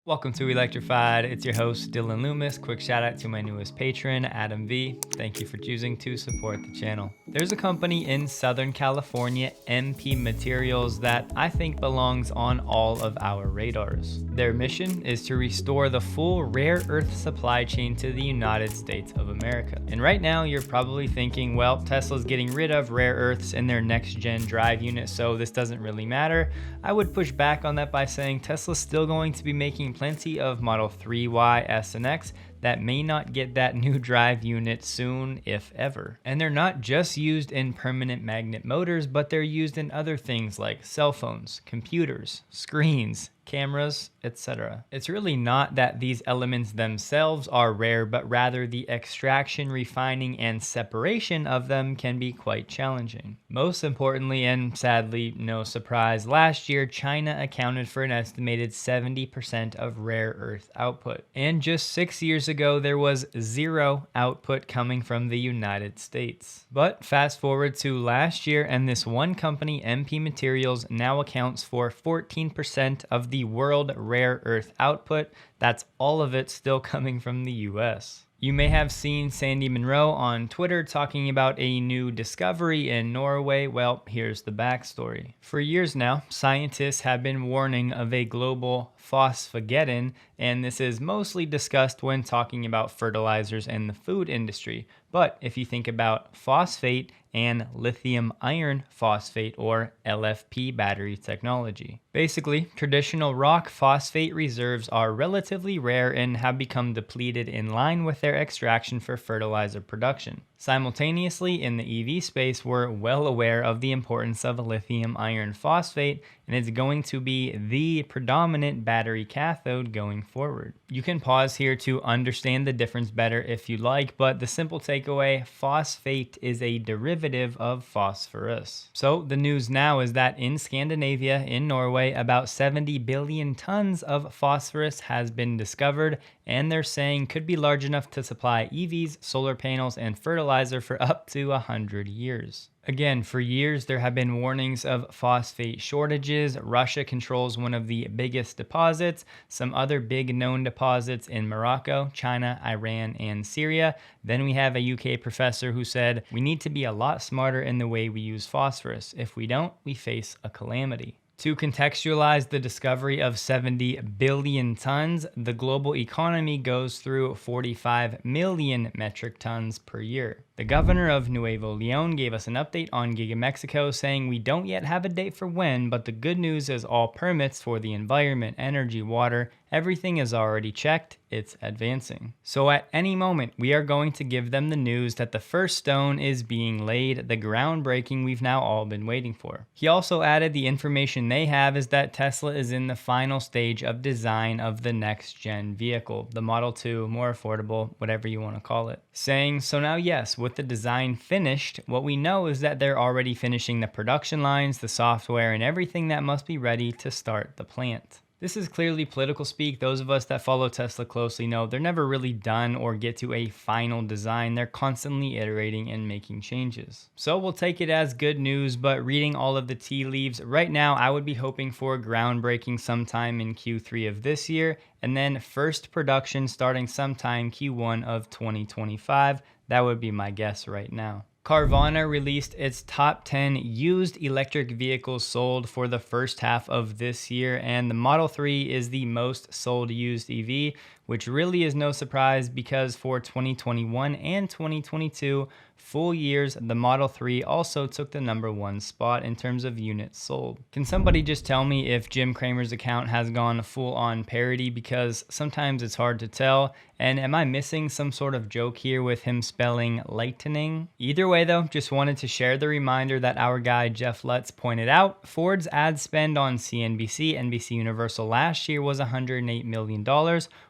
Welcome to Electrified. It's your host, Dylan Loomis. Quick shout out to my newest patron, Adam V. Thank you for choosing to support the channel. There's a company in Southern California, MP Materials, that I think belongs on all of our radars. Their mission is to restore the full rare earth supply chain to the United States of America. And right now, you're probably thinking, well, Tesla's getting rid of rare earths in their next gen drive unit, so this doesn't really matter. I would push back on that by saying Tesla's still going to be making plenty of Model 3, Y, S, and X that may not get that new drive unit soon, if ever. And they're not just used in permanent magnet motors, but they're used in other things like cell phones, computers, screens, cameras, etc. It's really not that these elements themselves are rare, but rather the extraction, refining, and separation of them can be quite challenging. Most importantly, and sadly no surprise, last year China accounted for an estimated 70% of rare earth output. And just 6 years ago, there was zero output coming from the United States. But fast forward to last year, and this one company, MP Materials, now accounts for 14% of the world rare earth output. That's all of it still coming from the US. You may have seen Sandy Munro on Twitter talking about a new discovery in Norway. Well, here's the backstory. For years now, scientists have been warning of a global phosphageddon, and this is mostly discussed when talking about fertilizers in the food industry. But if you think about phosphate and lithium iron phosphate, or LFP battery technology. Basically, traditional rock phosphate reserves are relatively rare and have become depleted in line with their extraction for fertilizer production. Simultaneously, in the EV space, we're well aware of the importance of lithium iron phosphate, and it's going to be the predominant battery cathode going forward. You can pause here to understand the difference better if you like, but the simple takeaway, phosphate is a derivative of phosphorus. So the news now is that in Scandinavia, in Norway, about 70 billion tons of phosphorus has been discovered, and they're saying could be large enough to supply EVs, solar panels, and fertilizer for up to 100 years. Again, for years there have been warnings of phosphate shortages. Russia controls one of the biggest deposits, some other big known deposits in Morocco, China, Iran, and Syria. Then we have a UK professor who said, we need to be a lot smarter in the way we use phosphorus. If we don't, we face a calamity. To contextualize the discovery of 70 billion tons, the global economy goes through 45 million metric tons per year. The governor of Nuevo Leon gave us an update on Giga Mexico, saying we don't yet have a date for when, but the good news is all permits for the environment, energy, water, everything is already checked. It's advancing. So at any moment, we are going to give them the news that the first stone is being laid, the groundbreaking we've now all been waiting for. He also added the information they have is that Tesla is in the final stage of design of the next gen vehicle, the Model 2, more affordable, whatever you want to call it. Saying, so now yes, with the design finished, what we know is that they're already finishing the production lines, the software, and everything that must be ready to start the plant. This is clearly political speak. Those of us that follow Tesla closely know they're never really done or get to a final design. They're constantly iterating and making changes. So we'll take it as good news, but reading all of the tea leaves, right now I would be hoping for groundbreaking sometime in Q3 of this year, and then first production starting sometime Q1 of 2025. That would be my guess right now. Carvana released its top 10 used electric vehicles sold for the first half of this year, and the Model 3 is the most sold used EV, which really is no surprise because for 2021 and 2022 full years, the Model 3 also took the #1 spot in terms of units sold. Can somebody just tell me if Jim Cramer's account has gone full on parody, because sometimes it's hard to tell, and am I missing some sort of joke here with him spelling lightning? Either way though, just wanted to share the reminder that our guy Jeff Lutz pointed out, Ford's ad spend on CNBC, NBC Universal last year was $108 million,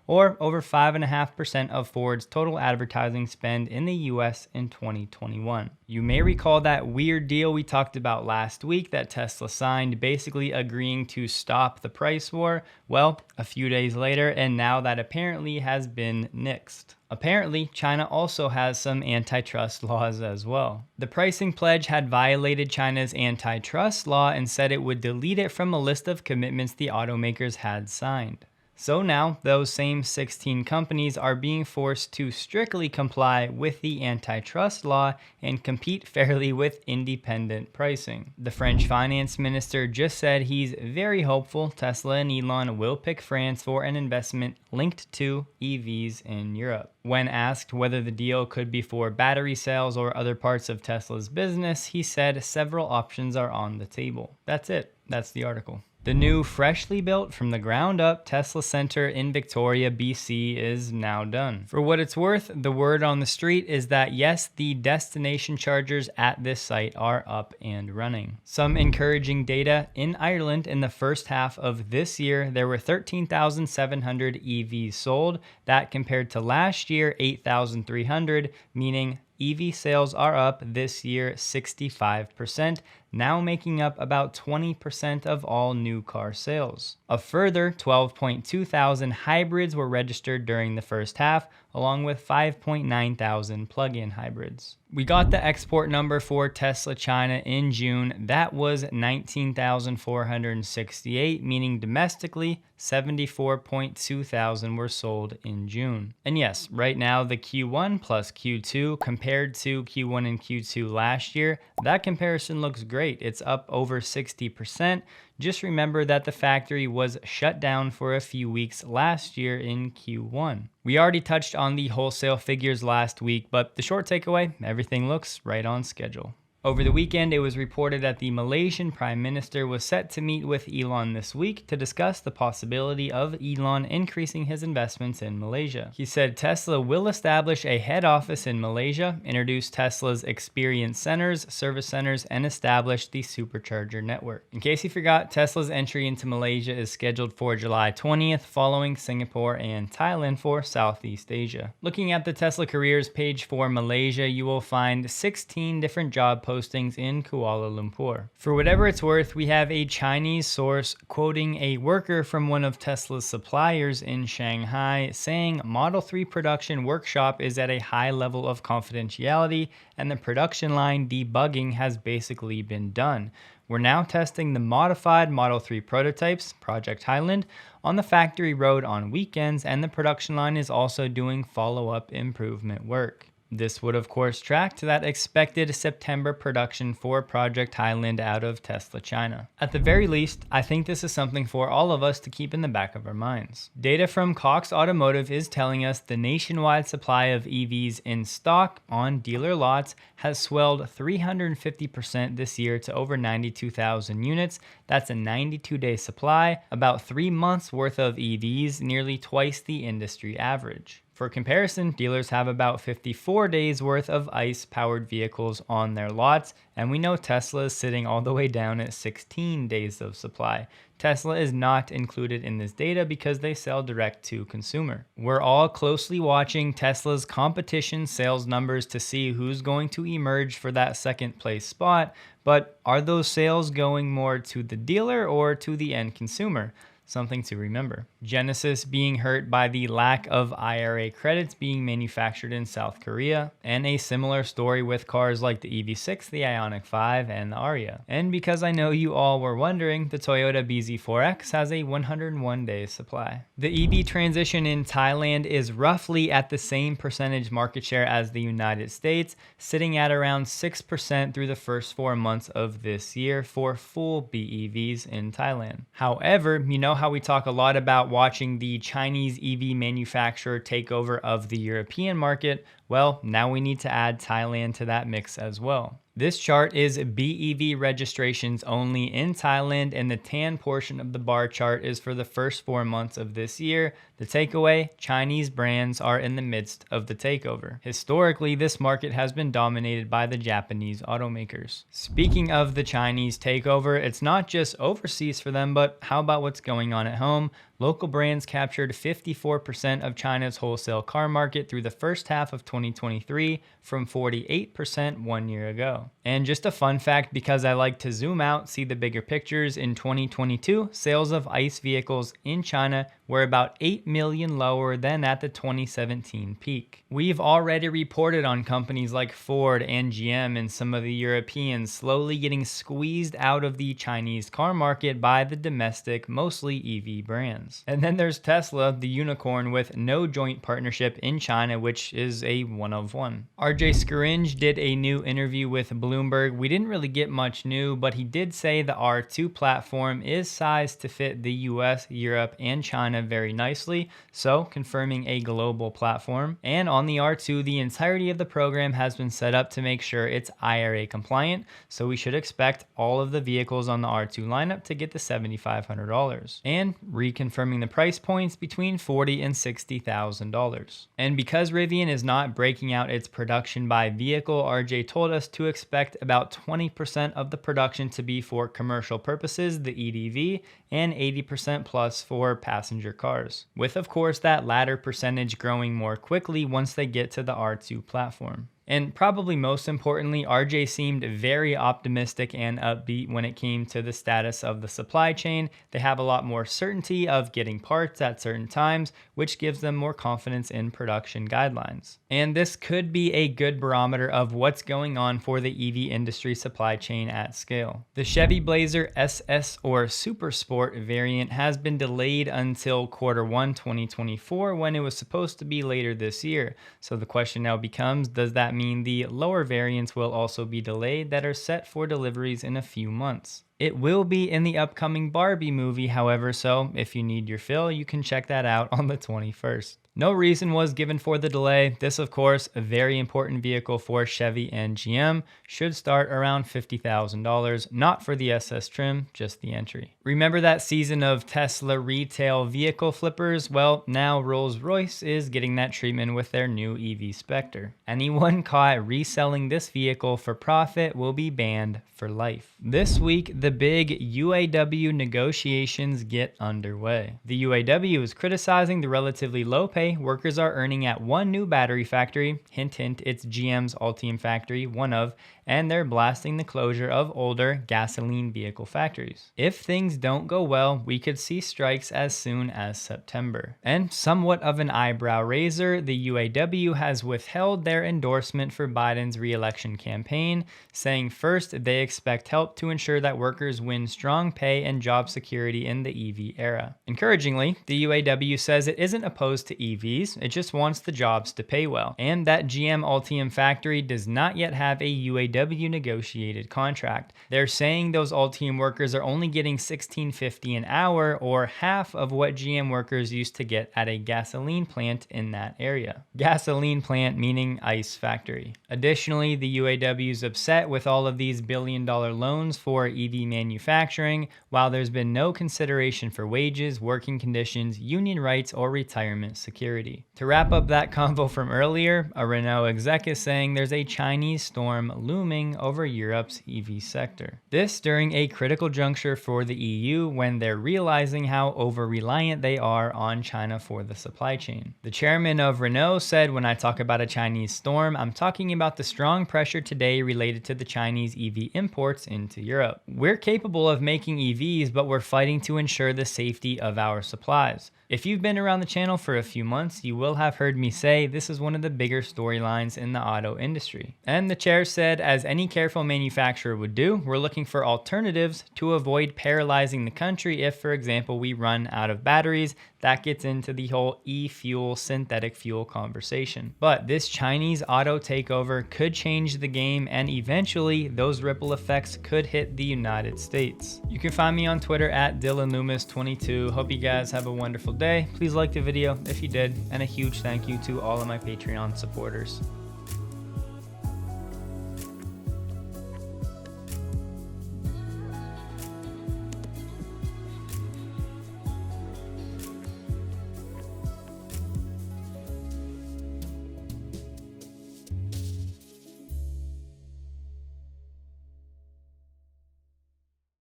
or over 5.5% of Ford's total advertising spend in the US in 2021. You may recall that weird deal we talked about last week that Tesla signed, basically agreeing to stop the price war. Well, a few days later, and now that apparently has been nixed. Apparently, China also has some antitrust laws as well. The pricing pledge had violated China's antitrust law and said it would delete it from a list of commitments the automakers had signed. So now those same 16 companies are being forced to strictly comply with the antitrust law and compete fairly with independent pricing. The French finance minister just said he's very hopeful Tesla and Elon will pick France for an investment linked to EVs in Europe. When asked whether the deal could be for battery cells or other parts of Tesla's business, he said several options are on the table. That's it. That's the article. The new freshly built from the ground up Tesla Center in Victoria, BC is now done. For what it's worth, the word on the street is that yes, the destination chargers at this site are up and running. Some encouraging data: in Ireland in the first half of this year, there were 13,700 EVs sold. That compared to last year, 8,300, meaning EV sales are up this year 65%, now making up about 20% of all new car sales. A further 12.2 thousand hybrids were registered during the first half, along with 5.9 thousand plug-in hybrids. We got the export number for Tesla China in June. That was 19,468, meaning domestically 74.2 thousand were sold in June. And yes, right now the Q1 plus Q2 compared to Q1 and Q2 last year, that comparison looks great. It's up over 60%. Just remember that the factory was shut down for a few weeks last year in Q1. We already touched on the wholesale figures last week, but the short takeaway, everything looks right on schedule. Over the weekend, it was reported that the Malaysian Prime Minister was set to meet with Elon this week to discuss the possibility of Elon increasing his investments in Malaysia. He said Tesla will establish a head office in Malaysia, introduce Tesla's experience centers, service centers, and establish the supercharger network. In case you forgot, Tesla's entry into Malaysia is scheduled for July 20th, following Singapore and Thailand for Southeast Asia. Looking at the Tesla careers page for Malaysia, you will find 16 different job postings in Kuala Lumpur. For whatever it's worth, we have a Chinese source quoting a worker from one of Tesla's suppliers in Shanghai saying Model 3 production workshop is at a high level of confidentiality and the production line debugging has basically been done. We're now testing the modified Model 3 prototypes, Project Highland, on the factory road on weekends, and the production line is also doing follow-up improvement work. This would of course track to that expected September production for Project Highland out of Tesla China. At the very least, I think this is something for all of us to keep in the back of our minds. Data from Cox Automotive is telling us the nationwide supply of EVs in stock on dealer lots has swelled 350% this year to over 92,000 units. That's a 92-day supply, about 3 months worth of EVs, nearly twice the industry average. For comparison, dealers have about 54 days worth of ICE-powered vehicles on their lots, and we know Tesla is sitting all the way down at 16 days of supply. Tesla is not included in this data because they sell direct to consumer. We're all closely watching Tesla's competition sales numbers to see who's going to emerge for that second place spot, but are those sales going more to the dealer or to the end consumer? Something to remember. Genesis being hurt by the lack of IRA credits being manufactured in South Korea, and a similar story with cars like the EV6, the Ioniq 5, and the Ariya. And because I know you all were wondering, the Toyota BZ4X has a 101-day supply. The EV transition in Thailand is roughly at the same percentage market share as the United States, sitting at around 6% through the first 4 months of this year for full BEVs in Thailand. However, you know how we talk a lot about watching the Chinese EV manufacturer take over of the European market? Well, now we need to add Thailand to that mix as well. This chart is BEV registrations only in Thailand, and the tan portion of the bar chart is for the first 4 months of this year. The takeaway: Chinese brands are in the midst of the takeover. Historically, this market has been dominated by the Japanese automakers. Speaking of the Chinese takeover, it's not just overseas for them, but how about what's going on at home? Local brands captured 54% of China's wholesale car market through the first half of 2023 from 48% 1 year ago. And just a fun fact, because I like to zoom out, see the bigger pictures, in 2022, sales of ICE vehicles in China we're about 8 million lower than at the 2017 peak. We've already reported on companies like Ford and GM and some of the Europeans slowly getting squeezed out of the Chinese car market by the domestic, mostly EV brands. And then there's Tesla, the unicorn with no joint partnership in China, which is a one of one. RJ Scaringe did a new interview with Bloomberg. We didn't really get much new, but he did say the R2 platform is sized to fit the US, Europe, and China very nicely, so confirming a global platform. And on the R2, the entirety of the program has been set up to make sure it's IRA compliant, so we should expect all of the vehicles on the R2 lineup to get the $7,500. And reconfirming the price points between $40,000 and $60,000. And because Rivian is not breaking out its production by vehicle, RJ told us to expect about 20% of the production to be for commercial purposes, the EDV, and 80% plus for passenger cars, with of course that latter percentage growing more quickly once they get to the R2 platform. And probably most importantly, RJ seemed very optimistic and upbeat when it came to the status of the supply chain. They have a lot more certainty of getting parts at certain times, which gives them more confidence in production guidelines. And this could be a good barometer of what's going on for the EV industry supply chain at scale. The Chevy Blazer SS or Super Sport variant has been delayed until Q1 2024 when it was supposed to be later this year. So the question now becomes, does that mean the lower variants will also be delayed that are set for deliveries in a few months? It will be in the upcoming Barbie movie, however, so if you need your fill, you can check that out on the 21st. No reason was given for the delay. This, of course, a very important vehicle for Chevy and GM, should start around $50,000, not for the SS trim, just the entry. Remember that season of Tesla retail vehicle flippers? Well, now Rolls-Royce is getting that treatment with their new EV Spectre. Anyone caught reselling this vehicle for profit will be banned for life. This week, the big UAW negotiations get underway. The UAW is criticizing the relatively low pay workers are earning at one new battery factory, hint hint, it's GM's Ultium factory, one of, and they're blasting the closure of older gasoline vehicle factories. If things don't go well, we could see strikes as soon as September. And somewhat of an eyebrow raiser, the UAW has withheld their endorsement for Biden's re-election campaign, saying first they expect help to ensure that workers win strong pay and job security in the EV era. Encouragingly, the UAW says it isn't opposed to EVs, it just wants the jobs to pay well, and that GM Ultium factory does not yet have a UAW negotiated contract. They're saying those Ultium workers are only getting $16.50 an hour, or half of what GM workers used to get at a gasoline plant in that area. Gasoline plant meaning ICE factory. Additionally, the UAW is upset with all of these billion-dollar loans for EV manufacturing, while there's been no consideration for wages, working conditions, union rights, or retirement security. To wrap up that convo from earlier, a Renault exec is saying there's a Chinese storm looming over Europe's EV sector. This during a critical juncture for the EU when they're realizing how over-reliant they are on China for the supply chain. The chairman of Renault said, when I talk about a Chinese storm, I'm talking about the strong pressure today related to the Chinese EV imports into Europe. We're capable of making EVs, but we're fighting to ensure the safety of our supplies. If you've been around the channel for a few months, you will have heard me say this is one of the bigger storylines in the auto industry. And the chair said, as any careful manufacturer would do, we're looking for alternatives to avoid paralyzing the country if, for example, we run out of batteries. That gets into the whole e-fuel, synthetic fuel conversation. But this Chinese auto takeover could change the game, and eventually those ripple effects could hit the United States. You can find me on Twitter at DylanLoomis22. Hope you guys have a wonderful day. Please like the video if you did, and a huge thank you to all of my Patreon supporters.